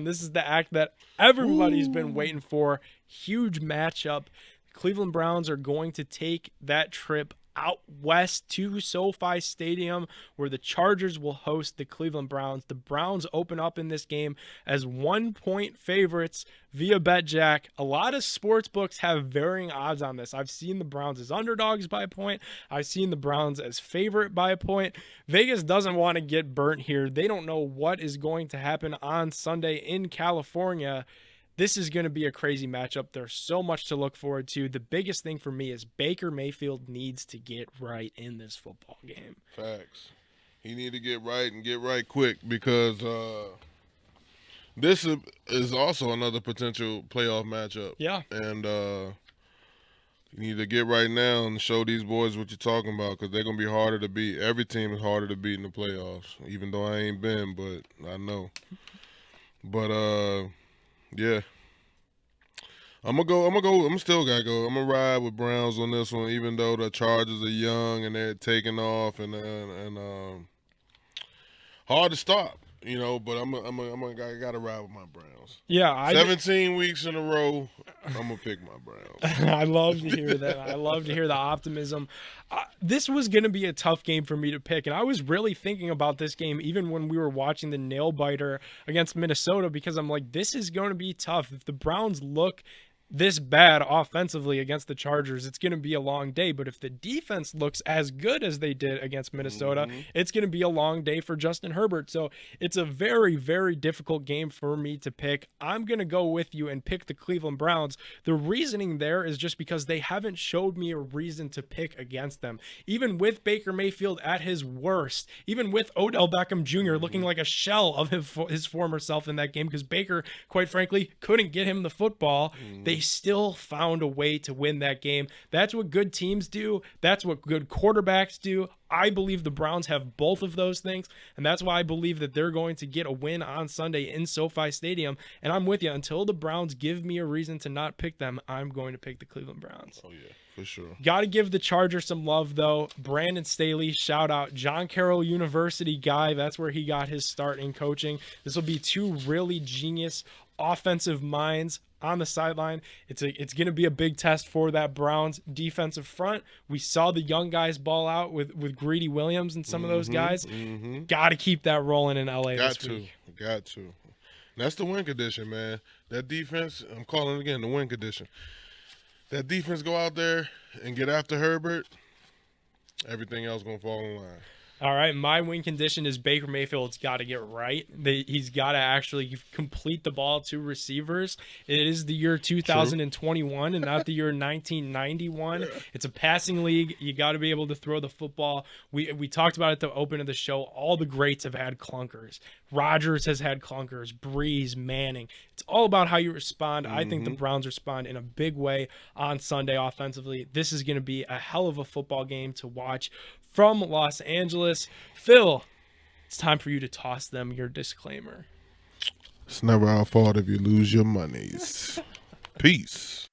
and this is the act that everybody's been waiting for. Huge matchup. Cleveland Browns are going to take that trip out west to SoFi Stadium, where the Chargers will host the Cleveland Browns. The Browns open up in this game as 1-point favorites via BetJack. A lot of sports books have varying odds on this. I've seen the Browns as underdogs by a point. I've seen the Browns as favorite by a point. Vegas doesn't want to get burnt here. They don't know what is going to happen on Sunday in California. This is going to be a crazy matchup. There's so much to look forward to. The biggest thing for me is Baker Mayfield needs to get right in this football game. Facts. He need to get right and get right quick, because this is also another potential playoff matchup. Yeah. And you need to get right now and show these boys what you're talking about, because they're going to be harder to beat. Every team is harder to beat in the playoffs, even though I ain't been, but I know. But, yeah. I'm still gotta go. I'm gonna ride with Browns on this one, even though the Chargers are young and they're taking off and hard to stop, but I gotta ride with my Browns. Yeah, 17 weeks in a row, I'm gonna pick my Browns. I love to hear that. I love to hear the optimism. This was going to be a tough game for me to pick, and I was really thinking about this game even when we were watching the nail biter against Minnesota, because I'm like, this is going to be tough. If the Browns look this bad offensively against the Chargers, it's going to be a long day. But if the defense looks as good as they did against Minnesota, it's going to be a long day for Justin Herbert. So it's a very, very difficult game for me to pick. I'm going to go with you and pick the Cleveland Browns. The reasoning there is just because they haven't showed me a reason to pick against them. Even with Baker Mayfield at his worst, even with Odell Beckham Jr. looking like a shell of his former self in that game, because Baker, quite frankly, couldn't get him the football, they still found a way to win that game. That's what good teams do. That's what good quarterbacks do. I believe the Browns have both of those things, and that's why I believe that they're going to get a win on Sunday in SoFi Stadium. And I'm with you. Until the Browns give me a reason to not pick them, I'm going to pick the Cleveland Browns. Oh, yeah, for sure. Got to give the Chargers some love, though. Brandon Staley, shout out. John Carroll University guy. That's where he got his start in coaching. This will be two really genius offensive minds on the sideline. It's going to be a big test for that Browns defensive front. We saw the young guys ball out with Greedy Williams and some of those guys. Got to keep that rolling in LA this week. Got to. That's the win condition, man. That defense, I'm calling it again, the win condition. That defense go out there and get after Herbert, everything else going to fall in line. All right, my win condition is Baker Mayfield's got to get right. He's got to actually complete the ball to receivers. It is the year 2021 and not the year 1991. It's a passing league. You got to be able to throw the football. We talked about it at the open of the show. All the greats have had clunkers. Rodgers has had clunkers. Breeze, Manning. It's all about how you respond. I think the Browns respond in a big way on Sunday offensively. This is going to be a hell of a football game to watch. From Los Angeles, Phil, it's time for you to toss them your disclaimer. It's never our fault if you lose your monies. Peace.